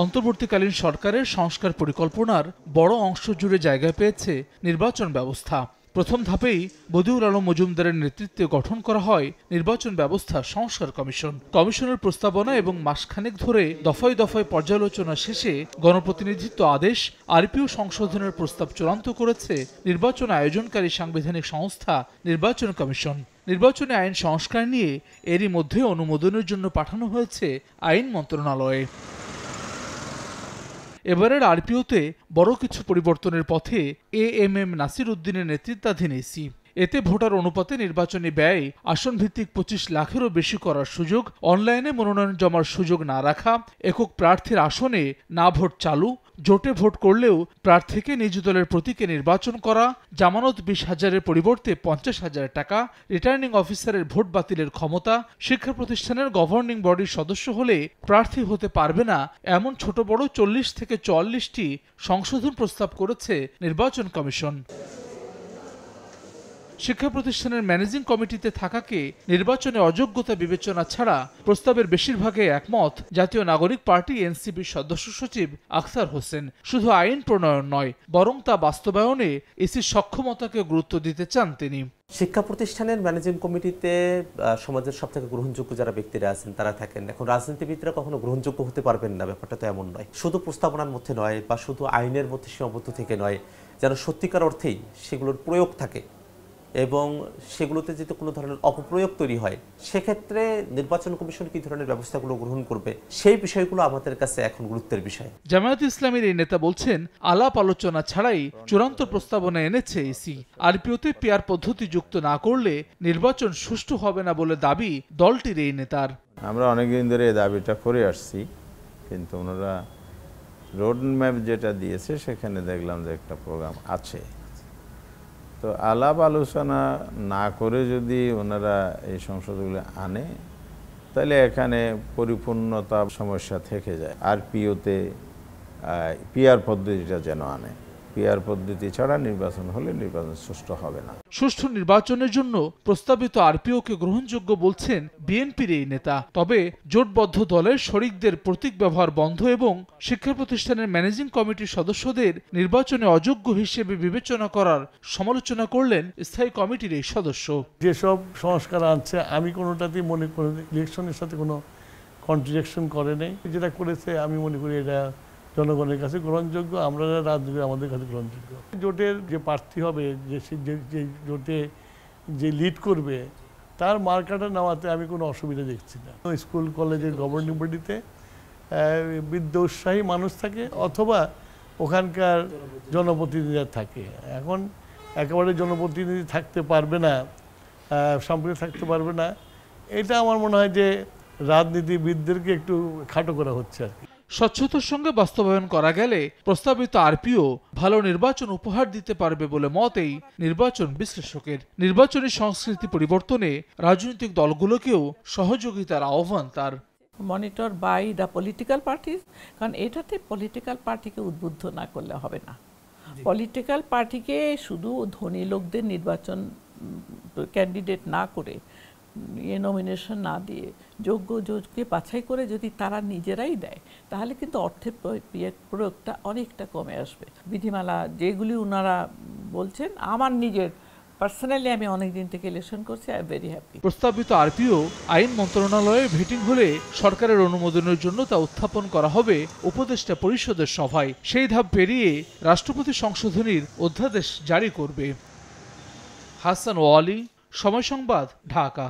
অন্তর্বর্তীকালীন সরকারের সংস্কার পরিকল্পনার বড় অংশ জুড়ে জায়গা পেয়েছে নির্বাচন ব্যবস্থা। প্রথম ধাপেই বদিউল আলম মজুমদারের নেতৃত্বে গঠন করা হয় নির্বাচন ব্যবস্থা সংস্কার কমিশন। কমিশনের প্রস্তাবনা এবং মাসখানেক ধরে দফায় দফায় পর্যালোচনা শেষে গণপ্রতিনিধিত্ব আদেশ আরপিও সংশোধনের প্রস্তাব চূড়ান্ত করেছে নির্বাচন আয়োজনকারী সাংবিধানিক সংস্থা নির্বাচন কমিশন। নির্বাচনী আইন সংস্কার নিয়ে এরই মধ্যে অনুমোদনের জন্য পাঠানো হয়েছে আইন মন্ত্রণালয়ে। এবারের আরপিওতে বড় কিছু পরিবর্তনের পথে এএমএম নাসির উদ্দিনের নেতৃত্বাধীন ইসি। এতে ভোটার অনুপাতে নির্বাচনী ব্যয় আসন ভিত্তিক 25 লাখেরও বেশি করার সুযোগ, অনলাইনে মনোনয়ন জমার সুযোগ না রাখা, একক প্রার্থীর আসনে না ভোট চালু, জোটে ভোট করলেও প্রার্থীকে নিজ দলের প্রতীকে নির্বাচন করা, জামানত 20,000-এর পরিবর্তে 50,000 টাকা, রিটার্নিং অফিসারের ভোট বাতিলের ক্ষমতা, শিক্ষা প্রতিষ্ঠানের গভর্নিং বডির সদস্য হলে প্রার্থী হতে পারবে না এমন ছোট বড় 40 থেকে 44টি সংশোধন প্রস্তাব করেছে নির্বাচন কমিশন। শিক্ষা প্রতিষ্ঠানের ম্যানেজিং কমিটিতে থাকাকে নির্বাচনে অযোগ্যতা বিবেচনা ছাড়া প্রস্তাবের বেশিরভাগে একমত জাতীয় নাগরিক পার্টি এনসিপির সদস্য সচিব আখতার হোসেন। শুধু আইন প্রণয়ন নয়, বরং তা বাস্তবায়নে ইসির সক্ষমতাকে গুরুত্ব দিতে চান তিনি। শিক্ষা প্রতিষ্ঠানের ম্যানেজিং কমিটিতে সমাজের সবথেকে গ্রহণযোগ্য যারা ব্যক্তিরা আছেন তারা থাকেন। এখন রাজনীতিবিদরা কখনো গ্রহণযোগ্য হতে পারবেন না, ব্যাপারটা তো এমন নয়। শুধু প্রস্তাবনার মধ্যে নয় বা শুধু আইনের মধ্যে সীমাবদ্ধ থেকে নয়, যেন সত্যিকার অর্থেই সেগুলোর প্রয়োগ থাকে এবং সেগুলোতে যদি কোনো ধরনের অপপ্রয়োগ তৈরি হয় সেক্ষেত্রে নির্বাচন কমিশন কি ধরনের ব্যবস্থাগুলো গ্রহণ করবে সেই বিষয়গুলো আমাদের কাছে এখন গুরুত্বের বিষয়। জামায়াত ইসলামীর এই নেতা বলছেন, আলাপ আলোচনা ছাড়াই চূড়ান্ত প্রস্তাবনা এনেছে ইসি। আরপিওতে পিআর পদ্ধতি যুক্ত না করলে নির্বাচন সুষ্ঠু হবে না বলে দাবি দলটির এই নেতার। আমরা অনেকদিন ধরে এই দাবিটা করে আসছি, কিন্তু ওনারা রোড ম্যাপ যেটা দিয়েছে সেখানে দেখলাম যে একটা প্রোগ্রাম আছে। তো আলাপ আলোচনা না করে যদি ওনারা এই সংসদগুলো আনে তাহলে এখানে পরিপূর্ণতা সমস্যা থেকে যায়। আর পিআর পদ্ধতিটা যেন আনে, পিআর পদ্ধতি ছাড়া নির্বাচন হলে নির্বাচন সুষ্ঠু হবে না। সুষ্ঠু নির্বাচনের জন্য প্রস্তাবিত আরপিওকে গ্রহণযোগ্য বলছেন বিএনপির এই নেতা। তবে জোটবদ্ধ দলের শরিকদের প্রতীক ব্যবহার বন্ধ এবং শিক্ষা প্রতিষ্ঠানের ম্যানেজিং কমিটির সদস্যদের নির্বাচনে অযোগ্য হিসেবে বিবেচনা করার সমালোচনা করলেন স্থায়ী কমিটির এই সদস্য। যেসব সংস্কার আনছে আমি কোনোটাতেই মনে করি ইলেকশনের সাথে কোনো কন্ট্রাডিকশন করে নেই। যেটা করেছে আমি মনে করি এটা জনগণের কাছে গ্রহণযোগ্য, আমরা রাজনীতি আমাদের কাছে গ্রহণযোগ্য। জোটের যে প্রার্থী হবে, যে জোটে যে লিড করবে তার মার্কাটা নেওয়াতে আমি কোনো অসুবিধা দেখছি না। স্কুল কলেজের গভর্নিং বডিতে বিদ্যা উৎসাহী মানুষ থাকে অথবা ওখানকার জনপ্রতিনিধিরা থাকে। এখন একেবারে জনপ্রতিনিধি থাকতে পারবে না, সম্পর্কে থাকতে পারবে না, এটা আমার মনে হয় যে রাজনীতিবিদদেরকে একটু খাটো করা হচ্ছে আর কি। স্বচ্ছতার সঙ্গে বাস্তবায়ন করা গেলে প্রস্তাবিত আরপিও ভালো নির্বাচন উপহার দিতে পারবে বলে মত এই নির্বাচন বিশ্লেষকের। নির্বাচনী সংস্কৃতি পরিবর্তনে রাজনৈতিক দলগুলোকেও সহযোগিতার আহ্বান তার। Monitor by the political parties, কারণ এটাতে পলিটিক্যাল পার্টিকে উদ্বুদ্ধ না করলে হবে না। পলিটিক্যাল পার্টিকে শুধু ধনী লোকদের নির্বাচন ক্যান্ডিডেট না করে নমিনেশন না দিয়ে যোগ্যকে বাছাই করে যদি তারা নিজেরাই দেয় তাহলে কিন্তু অর্থের প্রয়োগটা অনেকটা কমে আসবে। বিধিমালা যেগুলি ওনারা বলছেন, আমার নিজের পার্সোনালি আমি অনেকদিন থেকে ইলেকশন করছি, আই এম ভেরি হ্যাপি। প্রস্তাবিত আরপিও আইন মন্ত্রণালয়ে ভেটিং হলে সরকারের অনুমোদনের জন্য তা উত্থাপন করা হবে উপদেষ্টা পরিষদের সভায়। সেই ধাপ পেরিয়ে রাষ্ট্রপতি সংশোধনীর অধ্যাদেশ জারি করবে। হাসান ওয়ালি, সময় সংবাদ, ঢাকা।